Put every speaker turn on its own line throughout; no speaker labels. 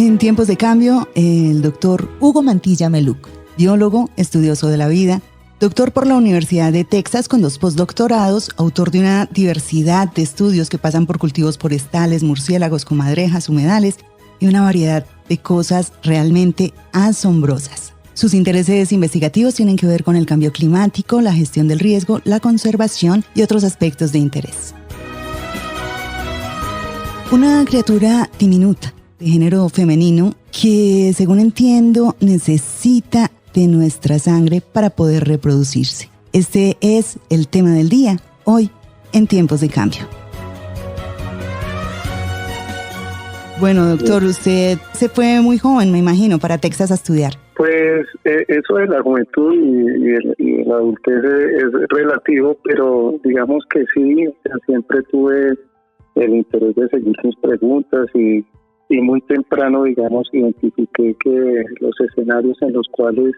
En tiempos de cambio, el doctor Hugo Mantilla Meluc, biólogo, estudioso de la vida, doctor por la Universidad de Texas con 2 postdoctorados, autor de una diversidad de estudios que pasan por cultivos forestales, murciélagos, comadrejas, humedales y una variedad de cosas realmente asombrosas. Sus intereses investigativos tienen que ver con el cambio climático, la gestión del riesgo, la conservación y otros aspectos de interés. Una criatura diminuta, de género femenino, que según entiendo necesita de nuestra sangre para poder reproducirse. Este es el tema del día, hoy en Tiempos de Cambio. Bueno, doctor, usted se fue muy joven, me imagino, para Texas a estudiar.
Pues eso de la juventud y la adultez es relativo, pero digamos que sí, siempre tuve el interés de seguir sus preguntas y muy temprano, digamos, identifiqué que los escenarios en los cuales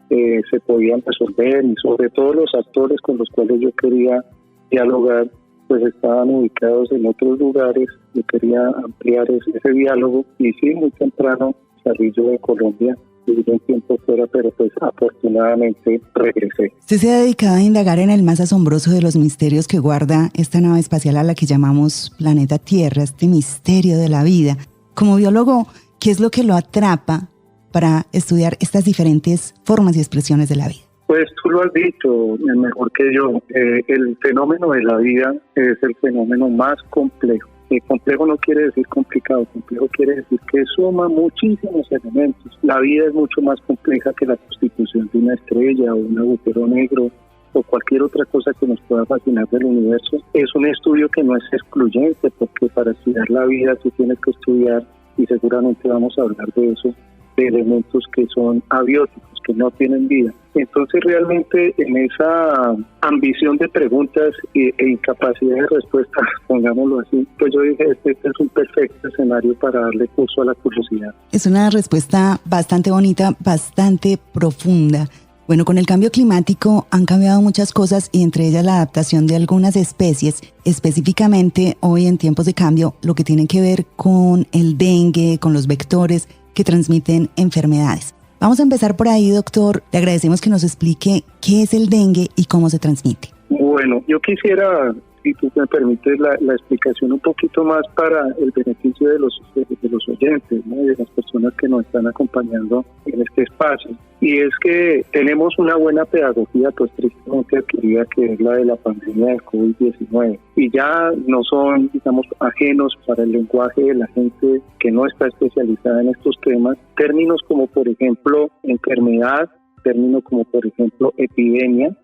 se podían resolver y sobre todo los actores con los cuales yo quería dialogar, pues estaban ubicados en otros lugares. Yo quería ampliar ese diálogo y sí, muy temprano salí yo de Colombia. Viví un tiempo fuera, pero pues afortunadamente regresé.
Usted se ha dedicado a indagar en el más asombroso de los misterios que guarda esta nave espacial a la que llamamos planeta Tierra, este misterio de la vida. Como biólogo, ¿qué es lo que lo atrapa para estudiar estas diferentes formas y expresiones de la vida?
Pues tú lo has dicho mejor que yo. El fenómeno de la vida es el fenómeno más complejo. Complejo no quiere decir complicado, complejo quiere decir que suma muchísimos elementos. La vida es mucho más compleja que la constitución de una estrella o un agujero negro o cualquier otra cosa que nos pueda fascinar del universo. Es un estudio que no es excluyente, porque para estudiar la vida tú tienes que estudiar, y seguramente vamos a hablar de eso, de elementos que son abióticos, que no tienen vida. Entonces realmente en esa ambición de preguntas e incapacidad de respuesta, pongámoslo así, pues yo dije, este es un perfecto escenario para darle curso a la curiosidad.
Es una respuesta bastante bonita, bastante profunda. Bueno, con el cambio climático han cambiado muchas cosas y entre ellas la adaptación de algunas especies, específicamente hoy en tiempos de cambio, lo que tiene que ver con el dengue, con los vectores que transmiten enfermedades. Vamos a empezar por ahí, doctor. Le agradecemos que nos explique qué es el dengue y cómo se transmite.
Bueno, yo quisiera, si tú me permites, la explicación un poquito más para el beneficio de los oyentes, ¿no? De las personas que nos están acompañando en este espacio. Y es que tenemos una buena pedagogía, pues tristemente adquirida, que es la de la pandemia del COVID-19. Y ya no son, digamos, ajenos para el lenguaje de la gente que no está especializada en estos temas. Términos como, por ejemplo, enfermedad, términos como, por ejemplo, epidemia,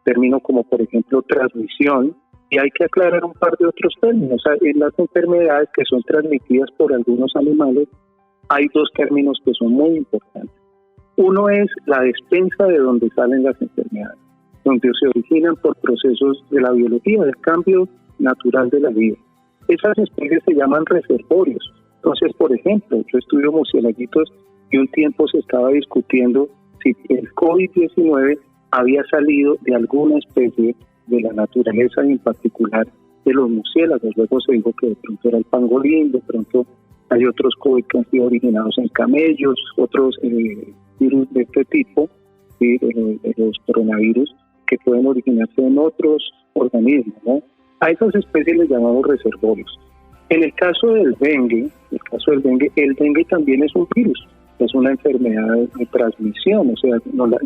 términos como, por ejemplo, transmisión. Y hay que aclarar un par de otros términos. En las enfermedades que son transmitidas por algunos animales, hay 2 términos que son muy importantes. Uno es la despensa de donde salen las enfermedades, donde se originan por procesos de la biología, del cambio natural de la vida. Esas especies se llaman reservorios. Entonces, por ejemplo, yo estudio murciélaguitos y un tiempo se estaba discutiendo si el COVID-19 había salido de alguna especie de la naturaleza y en particular de los murciélagos. Luego se dijo que de pronto era el pangolín, de pronto hay otros COVID que han sido originados en camellos, otros virus de este tipo, ¿sí? Los coronavirus, que pueden originarse en otros organismos, ¿no? A esas especies les llamamos reservorios. En el caso del dengue, el dengue también es un virus, es una enfermedad de transmisión, o sea,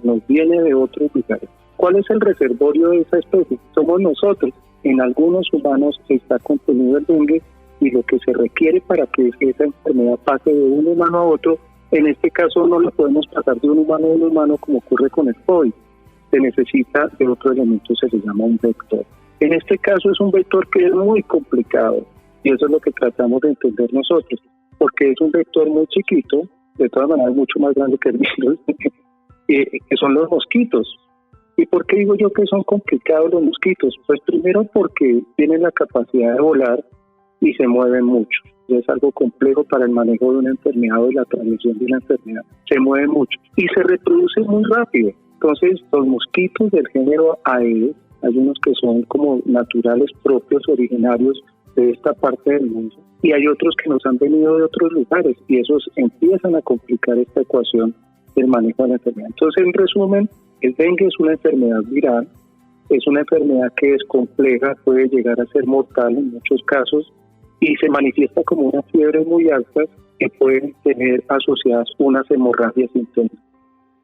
nos viene de otros lugares. ¿Cuál es el reservorio de esa especie? Somos nosotros. En algunos humanos está contenido el dengue y lo que se requiere para que esa enfermedad pase de un humano a otro, en este caso no lo podemos pasar de un humano a un humano como ocurre con el COVID. Se necesita de otro elemento, se le llama un vector. En este caso es un vector que es muy complicado y eso es lo que tratamos de entender nosotros, porque es un vector muy chiquito, de todas maneras mucho más grande que el virus, que son los mosquitos. ¿Y por qué digo yo que son complicados los mosquitos? Pues primero porque tienen la capacidad de volar y se mueven mucho. Es algo complejo para el manejo de una enfermedad o de la transmisión de una enfermedad. Se mueven mucho y se reproducen muy rápido. Entonces, los mosquitos del género Aedes, hay unos que son como naturales propios, originarios de esta parte del mundo, y hay otros que nos han venido de otros lugares y esos empiezan a complicar esta ecuación del manejo de la enfermedad. Entonces, en resumen, el dengue es una enfermedad viral, es una enfermedad que es compleja, puede llegar a ser mortal en muchos casos y se manifiesta como unas fiebres muy altas que pueden tener asociadas unas hemorragias intensas.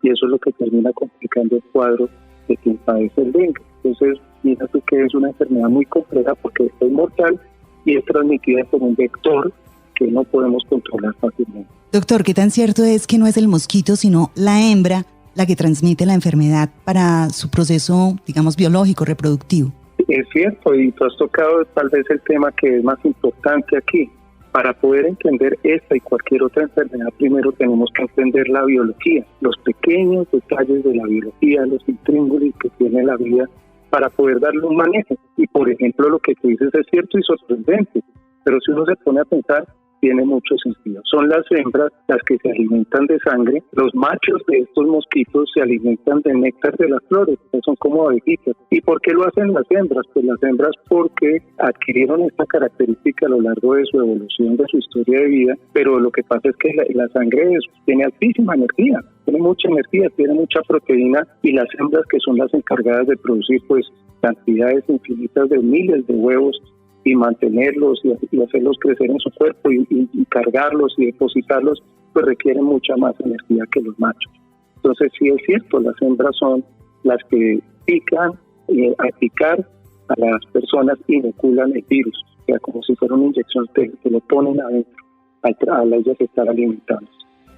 Y eso es lo que termina complicando el cuadro de quien padece el dengue. Entonces, mira tú que es una enfermedad muy compleja porque es mortal y es transmitida por un vector que no podemos controlar fácilmente.
Doctor, ¿qué tan cierto es que no es el mosquito, sino la hembra la que transmite la enfermedad para su proceso, digamos, biológico, reproductivo?
Es cierto, y tú has tocado tal vez el tema que es más importante aquí. Para poder entender esta y cualquier otra enfermedad, primero tenemos que entender la biología, los pequeños detalles de la biología, los intríngulis que tiene la vida para poder darle un manejo. Y por ejemplo, lo que tú dices es cierto y sorprendente, pero si uno se pone a pensar, tiene mucho sentido. Son las hembras las que se alimentan de sangre, los machos de estos mosquitos se alimentan de néctar de las flores, que son como abejitas. ¿Y por qué lo hacen las hembras? Pues las hembras porque adquirieron esta característica a lo largo de su evolución, de su historia de vida, pero lo que pasa es que la sangre tiene altísima energía, tiene mucha energía, tiene mucha proteína y las hembras que son las encargadas de producir pues cantidades infinitas de miles de huevos y mantenerlos y hacerlos crecer en su cuerpo y cargarlos y depositarlos, pues requieren mucha más energía que los machos. Entonces sí es cierto, las hembras son las que pican y al picar a las personas inoculan el virus, o sea, como si fuera una inyección, te lo ponen adentro al ellas estar alimentando.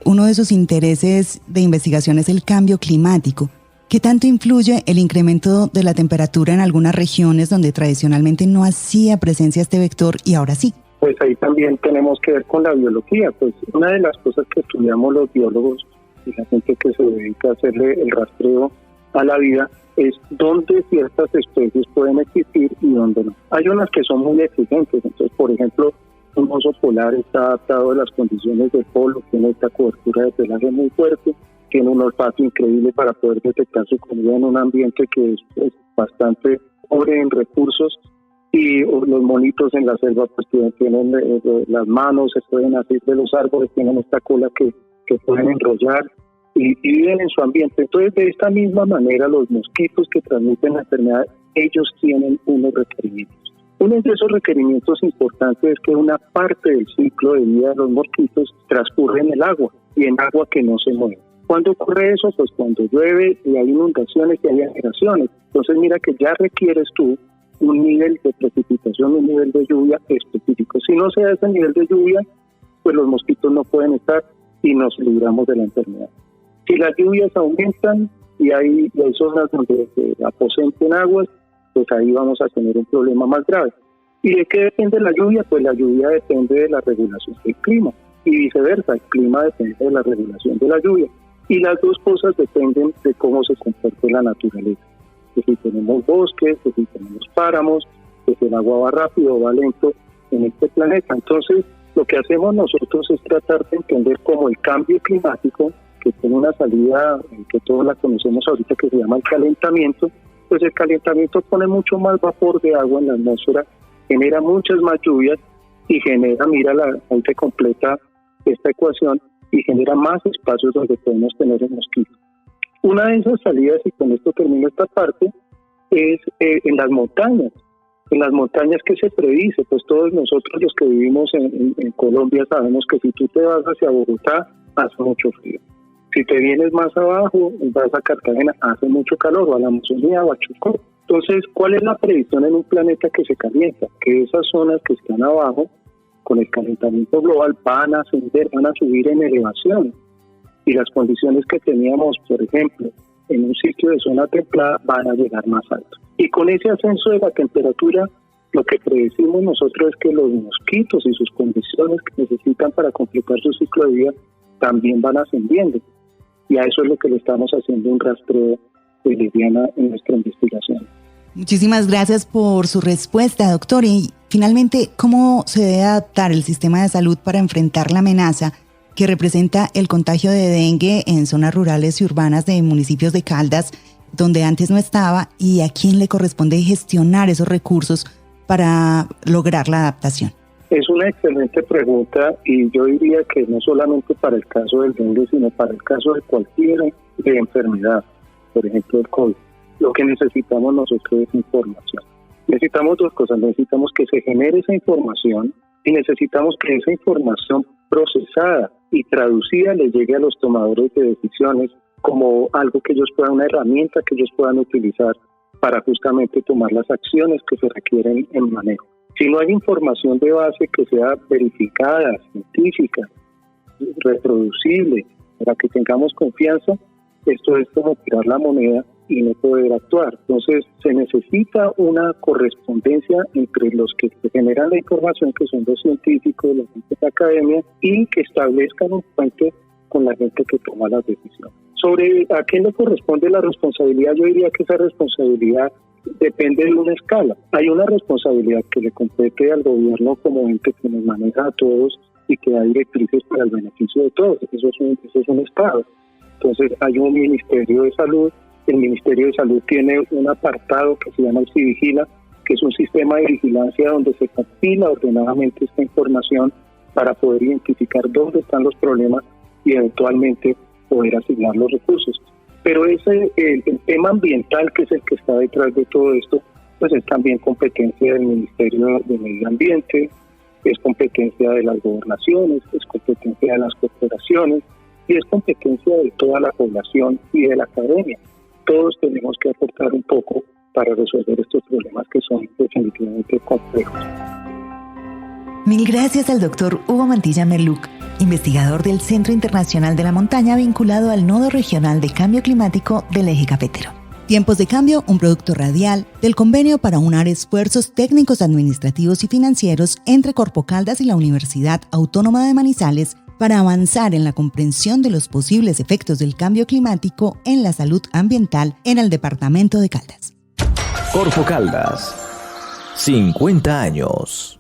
Uno de sus intereses de investigación es el cambio climático. ¿Qué tanto influye el incremento de la temperatura en algunas regiones donde tradicionalmente no hacía presencia este vector y ahora sí?
Pues ahí también tenemos que ver con la biología. Pues una de las cosas que estudiamos los biólogos y la gente que se dedica a hacerle el rastreo a la vida es dónde ciertas especies pueden existir y dónde no. Hay unas que son muy exigentes. Entonces, por ejemplo, un oso polar está adaptado a las condiciones del polo, tiene esta cobertura de pelaje muy fuerte, tiene un olfato increíble para poder detectar su comida en un ambiente que es bastante pobre en recursos, y los monitos en la selva pues tienen las manos, se pueden asir de los árboles, tienen esta cola que pueden enrollar y viven en su ambiente. Entonces, de esta misma manera, los mosquitos que transmiten la enfermedad, ellos tienen unos requerimientos. Uno de esos requerimientos importantes es que una parte del ciclo de vida de los mosquitos transcurre en el agua y en agua que no se mueve. ¿Cuándo ocurre eso? Pues cuando llueve y hay inundaciones y hay anegaciones. Entonces mira que ya requieres tú un nivel de precipitación, un nivel de lluvia específico. Si no se da ese nivel de lluvia, pues los mosquitos no pueden estar y nos libramos de la enfermedad. Si las lluvias aumentan y hay zonas donde se aposenten aguas, pues ahí vamos a tener un problema más grave. ¿Y de qué depende la lluvia? Pues la lluvia depende de la regulación del clima y viceversa, el clima depende de la regulación de la lluvia. Y las dos cosas dependen de cómo se comporte la naturaleza. Que si tenemos bosques, que si tenemos páramos, que si el agua va rápido o va lento en este planeta. Entonces, lo que hacemos nosotros es tratar de entender cómo el cambio climático, que tiene una salida que todos la conocemos ahorita, que se llama el calentamiento, pues el calentamiento pone mucho más vapor de agua en la atmósfera, genera muchas más lluvias y genera, ahí se completa esta ecuación, y genera más espacios donde podemos tener el mosquito. Una de esas salidas, y con esto termino esta parte, es en las montañas. En las montañas, ¿qué se predice? Pues todos nosotros los que vivimos en Colombia sabemos que si tú te vas hacia Bogotá, hace mucho frío. Si te vienes más abajo, vas a Cartagena, hace mucho calor, o a la Amazonía o a Chocó. Entonces, ¿cuál es la predicción en un planeta que se calienta? Que esas zonas que están abajo, con el calentamiento global, van a ascender, van a subir en elevación. Y las condiciones que teníamos, por ejemplo, en un sitio de zona templada, van a llegar más alto. Y con ese ascenso de la temperatura, lo que predecimos nosotros es que los mosquitos y sus condiciones que necesitan para completar su ciclo de vida también van ascendiendo. Y a eso es lo que le estamos haciendo un rastreo de Liliana en nuestra investigación.
Muchísimas gracias por su respuesta, doctor. Y finalmente, ¿cómo se debe adaptar el sistema de salud para enfrentar la amenaza que representa el contagio de dengue en zonas rurales y urbanas de municipios de Caldas, donde antes no estaba, y a quién le corresponde gestionar esos recursos para lograr la adaptación?
Es una excelente pregunta y yo diría que no solamente para el caso del dengue, sino para el caso de cualquier enfermedad, por ejemplo el COVID. Lo que necesitamos nosotros es información. Necesitamos dos cosas, necesitamos que se genere esa información y necesitamos que esa información procesada y traducida le llegue a los tomadores de decisiones como algo que ellos puedan, una herramienta que ellos puedan utilizar para justamente tomar las acciones que se requieren en manejo. Si no hay información de base que sea verificada, científica, reproducible, para que tengamos confianza, esto es como tirar la moneda y no poder actuar. Entonces, se necesita una correspondencia entre los que generan la información, que son los científicos, la gente de la academia, y que establezcan un puente con la gente que toma las decisiones. Sobre a quién le corresponde la responsabilidad, yo diría que esa responsabilidad depende de una escala. Hay una responsabilidad que le compete al gobierno como ente que nos maneja a todos y que da directrices para el beneficio de todos. Eso es un Estado. Entonces hay un Ministerio de Salud. El Ministerio de Salud tiene un apartado que se llama el CIVIGILA, que es un sistema de vigilancia donde se compila ordenadamente esta información para poder identificar dónde están los problemas y eventualmente poder asignar los recursos. Pero el tema ambiental, que es el que está detrás de todo esto, pues es también competencia del Ministerio de Medio Ambiente, es competencia de las gobernaciones, es competencia de las corporaciones y es competencia de toda la población y de la academia. Todos tenemos que aportar un poco para resolver estos problemas que son definitivamente complejos.
Mil gracias al doctor Hugo Mantilla Meluc, investigador del Centro Internacional de la Montaña vinculado al Nodo Regional de Cambio Climático del Eje Cafetero. Tiempos de Cambio, un producto radial del convenio para unar esfuerzos técnicos, administrativos y financieros entre Corpo Caldas y la Universidad Autónoma de Manizales para avanzar en la comprensión de los posibles efectos del cambio climático en la salud ambiental en el departamento de Caldas.
Corpo Caldas, 50 años.